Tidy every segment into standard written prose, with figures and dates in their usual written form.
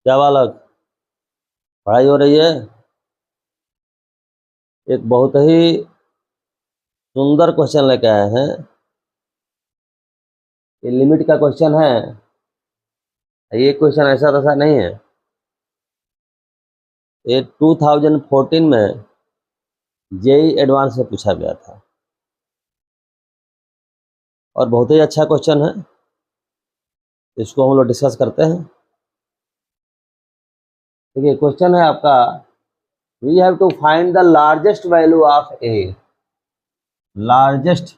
क्या बालक, पढ़ाई हो रही है? एक बहुत ही सुंदर क्वेश्चन लेके आए हैं। ये लिमिट का क्वेश्चन है। ये क्वेश्चन ऐसा तैसा नहीं है। ये 2014 में जेई एडवांस से पूछा गया था और बहुत ही अच्छा क्वेश्चन है। इसको हम लोग डिस्कस करते हैं। देखिए क्वेश्चन है आपका, we have to find the largest value of a, largest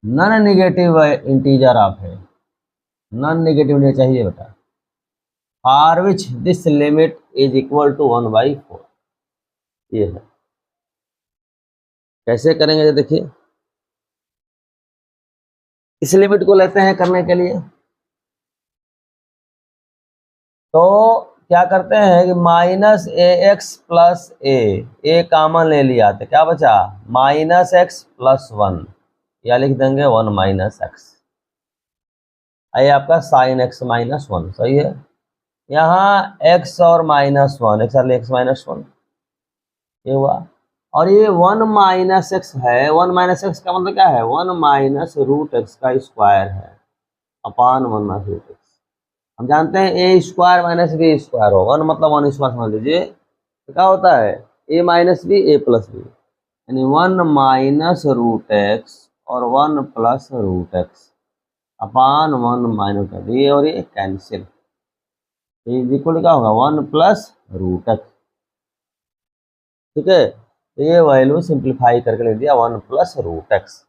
non negative integer of a, non negative नहीं चाहिए बेटा, for which this limit is equal to 1/4। ये है। कैसे करेंगे देखिए, इस लिमिट को लेते हैं करने के लिए, तो क्या करते हैं कि माइनस ए एक्स प्लस ए कॉमन ले लिया तो क्या बचा, माइनस एक्स प्लस 1, या लिख देंगे 1 माइनस एक्स। ये आपका साइन एक्स माइनस 1 सही है। यहाँ एक्स और माइनस 1, एक्स माइनस 1 ये हुआ, और ये 1 माइनस एक्स है। 1 माइनस एक्स का मतलब क्या है, 1 माइनस रूट एक्स का स्क्वायर है अपान 1 माइनस रूट एक्स। हम जानते हैं ए स्क्वायर माइनस बी स्क्वायर होगा, 1 मतलब 1 स्क्वायर समझ लीजिए, तो क्या होता है ए माइनस बी ए प्लस बी, यानी 1 माइनस रूट एक्स और 1 प्लस रूट एक्स अपान 1 माइनस ये, और ये कैंसिल, इज इक्वल क्या होगा 1 प्लस रूट एक्स। ठीक है, तो ये वैल्यू सिंप्लीफाई करके लिख दिया 1 प्लस रूट एक्स।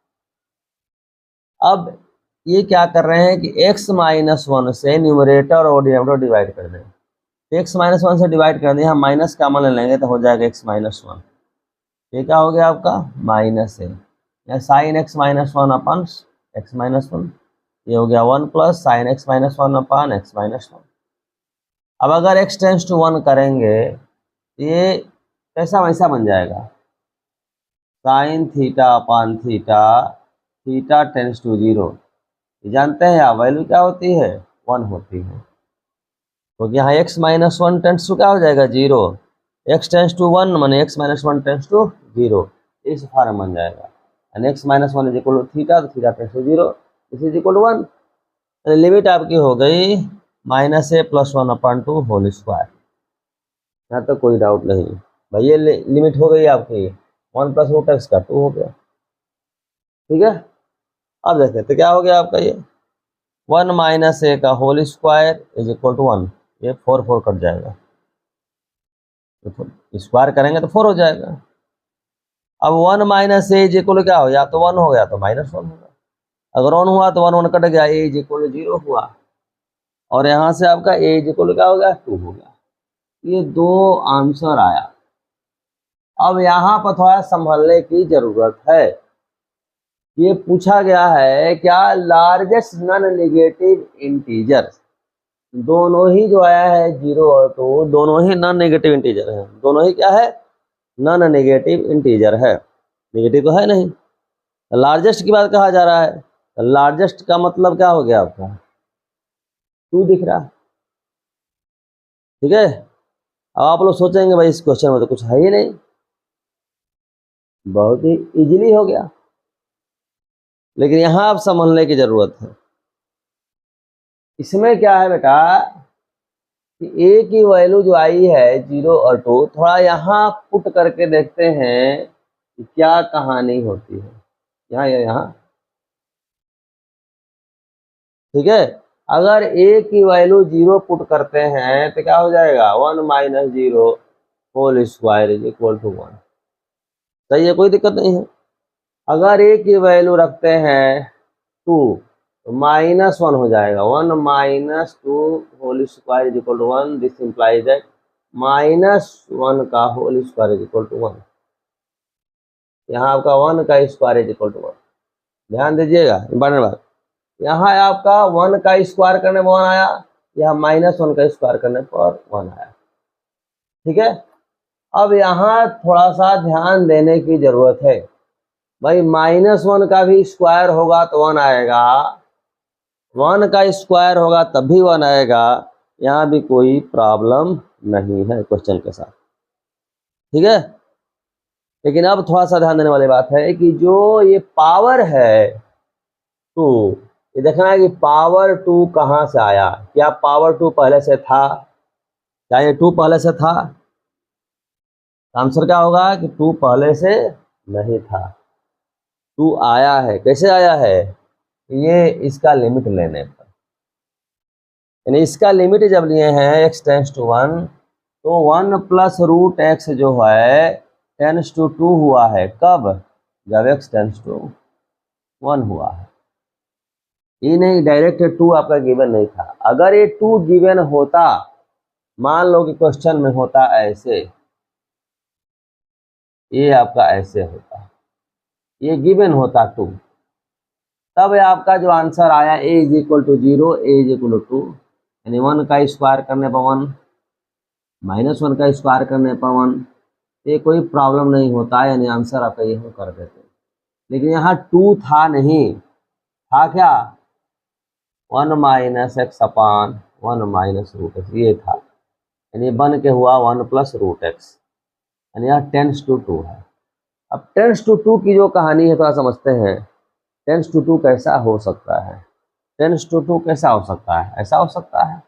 अब ये क्या कर रहे हैं कि x माइनस 1 से न्यूमरेटर और डिनोमिनेटर डिवाइड कर दें। x माइनस 1 से डिवाइड कर दें, हम माइनस कॉमन ले लेंगे तो हो जाएगा x माइनस 1। ये क्या हो गया आपका माइनस है, या साइन एक्स माइनस 1 अपन एक्स माइनस 1, ये हो गया 1 प्लस साइन एक्स माइनस 1 अपान एक्स माइनस 1। अब अगर x टेंस टू 1 करेंगे ये कैसा वैसा बन जाएगा, sine theta upon theta, theta tends to 0। जानते हैं आप वैल्यू क्या होती है 1 होती है, तो यहाँ x माइनस 1 टेंस टू क्या हो जाएगा 0, x टेंस टू 1 माने x माइनस 1 टेंस टू 0, इस फॉर्म बन जाएगा। And x minus 1 is equal to theta, तो theta tends to 0, this is equal to 1। Limit आपकी हो गई minus a plus 1 upon 2 whole square. यहाँ तक कोई डाउट नहीं भाई, ये लिमिट हो गई आपकी 1 प्लस रूट एक्स का 2 हो गया। ठीक है, अब देखते तो क्या हो गया आपका ये 1 माइनस ए का whole square is equal to 1, ये 4 कट जाएगा, तो स्क्वायर करेंगे तो 4 हो जाएगा। अब 1 माइनस ए इज इक्वल क्या हो, या तो 1 हो गया तो माइनस 1 होगा, अगर 1 हुआ तो 1 कट गया, ए इज इक्वल टू 0 हुआ, और यहाँ से आपका ए इज इक्वल क्या हो गया 2 हो गया। ये 2 आंसर आया। अब यहाँ पर थोड़ा संभलने की जरूरत है। ये पूछा गया है क्या, लार्जेस्ट नॉन नेगेटिव इंटीजर, दोनों ही जो आया है 0 और 2 दोनों ही नॉन नेगेटिव इंटीजर है, दोनों ही क्या है नॉन नेगेटिव इंटीजर है, नेगेटिव तो है नहीं। लार्जेस्ट की बात कहा जा रहा है, लार्जेस्ट का मतलब क्या हो गया आपका 2 दिख रहा। ठीक है, अब आप लोग सोचेंगे भाई इस क्वेश्चन में तो कुछ है ही नहीं, बहुत ही इजीली हो गया, लेकिन यहाँ आप समझने की जरूरत है। इसमें क्या है बेटा कि ए की वैल्यू जो आई है 0 और 2, थोड़ा यहाँ पुट करके देखते हैं कि क्या कहानी होती है यहाँ या यहाँ। ठीक है, अगर ए की वैल्यू 0 पुट करते हैं तो क्या हो जाएगा 1 minus 0 whole square is equal to 1। सही है, कोई दिक्कत नहीं है। अगर ए की वैल्यू रखते हैं 2 तो माइनस 1 हो जाएगा, 1 minus 2 whole square is equal to 1, this implies that minus 1 का whole square is equal to 1। यहाँ आपका 1 का स्क्वायर इज इक्वल टू 1, ध्यान दीजिएगा इंपॉर्टेंट बात। यहाँ आपका 1 का स्क्वायर करने पर 1 आया, यहाँ माइनस 1 का स्क्वायर करने पर 1 आया। ठीक है, अब यहाँ थोड़ा सा ध्यान देने की जरूरत है भाई, माइनस 1 का भी स्क्वायर होगा तो 1 आएगा, 1 का स्क्वायर होगा तब भी 1 आएगा, यहाँ भी कोई प्रॉब्लम नहीं है क्वेश्चन के साथ, ठीक है। लेकिन अब थोड़ा सा ध्यान देने वाली बात है कि जो ये पावर है 2, ये देखना है कि पावर 2 कहाँ से आया। क्या पावर 2 पहले से था? क्या ये 2 पहले से था? आंसर क्या होगा कि 2 पहले से नहीं था, 2 आया है। कैसे आया है? ये इसका लिमिट लेने पर, यानी इसका लिमिट जब लिए हैं x टेंस टू 1, तो 1 प्लस रूट एक्स जो है टेंस टू 2 हुआ है। कब? जब x टेंस टू 1 हुआ है। ये नहीं डायरेक्ट 2 आपका गिवन नहीं था। अगर ये 2 गिवन होता, मान लो कि क्वेश्चन में होता ऐसे, ये आपका ऐसे होता, ये गिवन होता 2, तब आपका जो आंसर आया a is equal to 0, a is equal to 2, यानी 1 का स्क्वायर करने पर 1, -1 का स्क्वायर करने पर 1, ये कोई प्रॉब्लम नहीं होता, यानी आंसर आपका ये हम कर देते। लेकिन यहाँ 2 था नहीं, था क्या? 1 माइनस एक्स अपान 1 माइनस रूट एक्स, ये था, यानी बन के हुआ 1 प्लस रूट एक्स, यानी यहाँ टेंस टू 2 है। अब टेंस टू 2 की जो कहानी है थोड़ा समझते हैं। टेंस टू 2 कैसा हो सकता है? टेंस टू 2 कैसा हो सकता है? ऐसा हो सकता है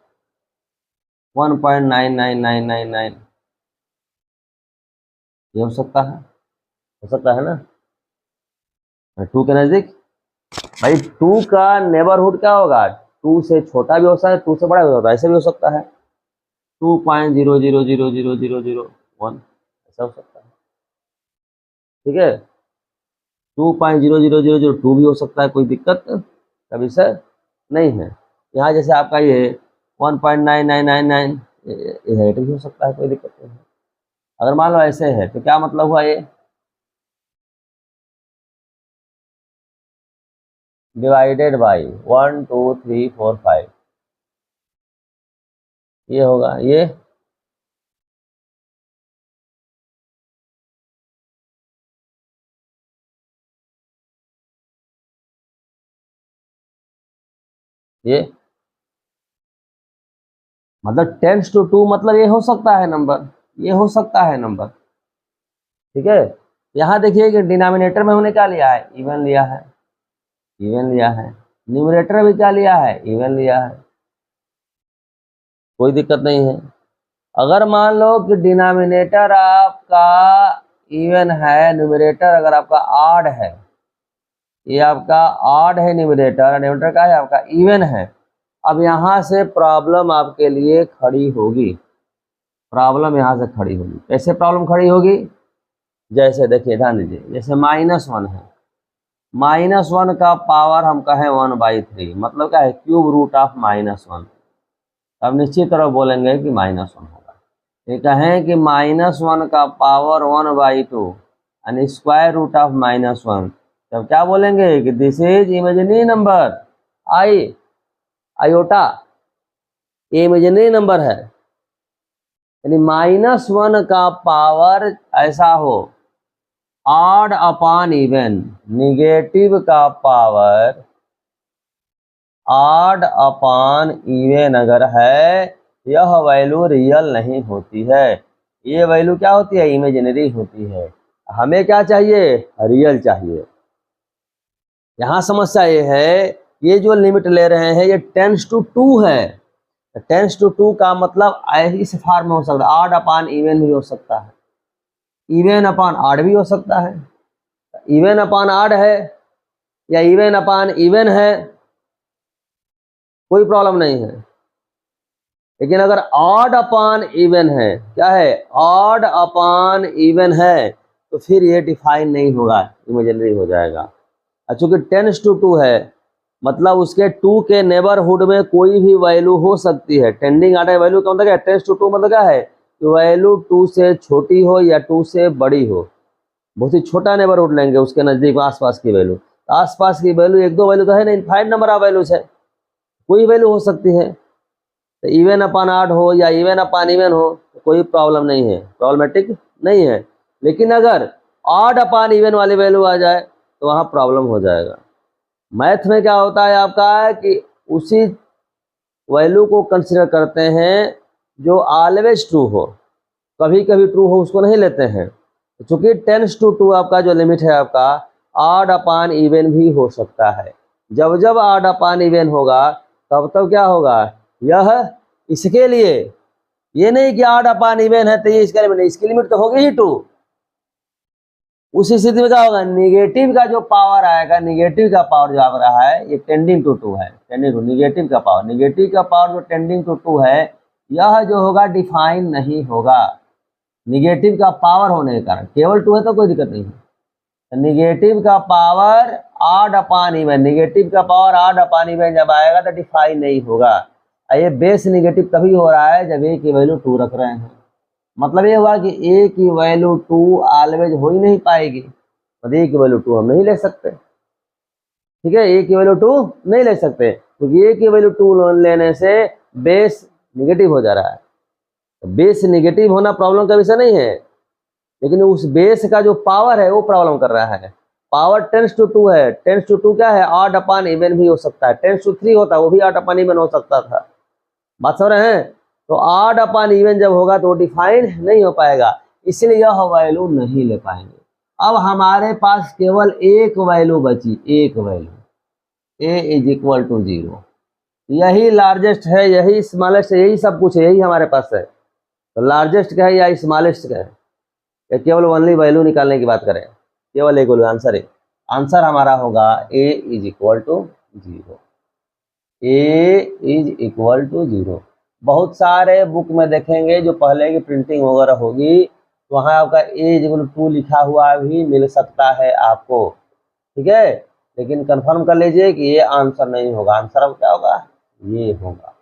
1.99999, ये हो सकता है ना 2 के नजदीक। भाई 2 का नेबरहुड क्या होगा? 2 से छोटा भी हो सकता है, 2 से बड़ा भी होता है, ऐसे भी हो सकता है 2.00000001, ऐसा हो सकता है, ठीक है। 2.000002 भी हो सकता है, कोई दिक्कत का विषय नहीं है। यहाँ जैसे आपका ये 1.9999 ये भी हो सकता है, कोई दिक्कत नहीं है। अगर मान लो ऐसे है तो क्या मतलब हुआ? ये डिवाइडेड बाई 1 2 3 4 5, ये होगा ये मतलब टेंस टू 2 मतलब ये हो सकता है नंबर, ये हो सकता है नंबर, ठीक है। यहाँ देखिए कि डिनोमिनेटर में हमने क्या लिया है? इवन लिया है, इवन लिया है। न्यूमरेटर भी क्या लिया है? इवन लिया है, कोई दिक्कत नहीं है। अगर मान लो कि डिनोमिनेटर आपका इवन है, न्यूमरेटर अगर आपका ऑड है, ये आपका ऑड है न्यूमरेटर, न्यूमरेटर का है आपका इवन है। अब यहाँ से प्रॉब्लम आपके लिए खड़ी होगी, प्रॉब्लम यहाँ से खड़ी होगी। कैसे प्रॉब्लम खड़ी होगी? जैसे देखिए ध्यान दीजिए, जैसे -1 है, -1 का पावर हम कहें 1/3, मतलब क्या है? Cube root of -1। अब निश्चित तरह बोलेंगे कि -1 होगा। ये कहें कि -1 का पावर 1/2 यानी स्क्वायर रूट ऑफ -1, तब क्या बोलेंगे कि this is imaginary number, iota, ये इमेजिनरी नंबर है। यानी -1 का पावर ऐसा हो ऑड अपान इवन, निगेटिव का पावर ऑड अपान इवन अगर है, यह वैल्यू रियल नहीं होती है, ये वैल्यू क्या होती है? इमेजिनरी होती है। हमें क्या चाहिए? रियल चाहिए। यहाँ समस्या ये है, ये जो लिमिट ले रहे हैं ये टेंस टू 2 है। टेंस टू 2 का मतलब इस फॉर्म में हो सकता है, ऑड अपान इवन भी हो सकता है, इवन अपान ऑड भी हो सकता है। इवन अपान ऑड है या इवन अपान इवन है, कोई प्रॉब्लम नहीं है। लेकिन अगर ऑड अपान इवन है, क्या है? ऑड अपान इवन है, तो फिर ये डिफाइन नहीं होगा, इमेजिनरी हो जाएगा। चूंकि टेंस टू 2 है, मतलब उसके 2 के नेबरहुड में कोई भी वैल्यू हो सकती है। टेंडिंग ऑर्डर वैल्यू का मतलब क्या है? टेंस टू 2 मतलब क्या है? कि वैल्यू 2 से छोटी हो या 2 से बड़ी हो, बहुत ही छोटा नेबरहुड लेंगे उसके नजदीक आसपास की वैल्यू। आसपास की वैल्यू 1-2 वैल्यू तो है नहीं, इनफाइनाइट नंबर ऑफ वैल्यूज है, कोई वैल्यू हो सकती है। तो इवन अपान ऑड हो या इवन अपान इवन हो, तो कोई प्रॉब्लम नहीं है, प्रॉब्लमेटिक नहीं है। लेकिन अगर ऑड अपान इवन वाली वैल्यू आ जाए तो वहाँ प्रॉब्लम हो जाएगा। मैथ में क्या होता है आपका कि वैल्यू को कंसिडर करते हैं जो ऑलवेज ट्रू हो, कभी कभी ट्रू हो उसको नहीं लेते हैं। चूंकि 10 to 2 आपका जो लिमिट है आपका ऑड अपान इवन भी हो सकता है। जब जब ऑड अपान इवन होगा तब तब क्या होगा, यह इसके लिए, ये नहीं कि ऑड अपान इवन है तो ये इसका लिमिट, इसकी लिमिट तो होगी ही 2। उस स्थिति में क्या होगा, निगेटिव का जो पावर आएगा, निगेटिव का पावर जो आ रहा है ये टेंडिंग टू 2 है, टेंडिंग टू निगेटिव का पावर, निगेटिव का पावर जो टेंडिंग टू 2 है यह जो होगा डिफाइन नहीं होगा। निगेटिव का पावर होने के कारण, केवल 2 है तो कोई दिक्कत नहीं है। निगेटिव का पावर ऑड अपान इवन, निगेटिव का पावर ऑड अपान इवन जब आएगा तो डिफाइन नहीं होगा। ये बेस निगेटिव तभी हो रहा है जब ए की वैल्यू 2 रख रहे हैं। मतलब ये हुआ कि ए की वैल्यू 2 ऑलवेज हो ही नहीं पाएगी, तो ए की वैल्यू 2 हम नहीं ले सकते। ठीक है, ए की वैल्यू 2 नहीं ले सकते क्योंकि ए की वैल्यू 2 लेने से बेस निगेटिव हो जा रहा है। तो बेस निगेटिव होना प्रॉब्लम का विषय नहीं है, लेकिन उस बेस का जो पावर है वो प्रॉब्लम कर रहा है। पावर 10 to 2 है, 10 to 2 क्या है, ऑड अपान इवन भी हो सकता है। 10 to 3 होता है वो भी ऑड अपान इवन हो सकता था। बात समझ रहे हैं? तो ऑड अपान इवन जब होगा तो डिफाइन नहीं हो पाएगा, इसलिए यह वैल्यू नहीं ले पाएंगे। अब हमारे पास केवल एक वैल्यू बची, एक value a is equal to 0। यही लार्जेस्ट है, यही स्मॉलेस्ट है, यही सब कुछ है, यही हमारे पास है। तो लार्जेस्ट का है या स्मॉलेस्ट का है, या केवल ओनली वैल्यू निकालने की बात करें, केवल एक वैल्यू आंसर है। आंसर हमारा होगा a is equal to 0, a is equal to 0। बहुत सारे बुक में देखेंगे जो पहले की प्रिंटिंग वगैरह होगी तो वहाँ आपका a इज इक्वल टू 2 लिखा हुआ भी मिल सकता है आपको। ठीक है, लेकिन कंफर्म कर लीजिए कि ये आंसर नहीं होगा। आंसर अब क्या होगा, ये होगा।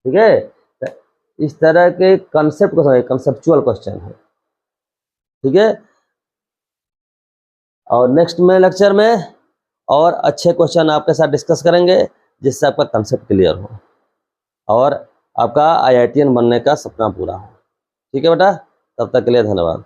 ठीक है, तो इस तरह के कंसेप्ट को समझिए, कंसेप्चुअल क्वेश्चन है। ठीक है, और नेक्स्ट में लेक्चर में और अच्छे क्वेश्चन आपके साथ डिस्कस करेंगे जिससे आपका कंसेप्ट क्लियर हो और आपका IITian बनने का सपना पूरा हो। ठीक है बेटा, तब तक के लिए धन्यवाद।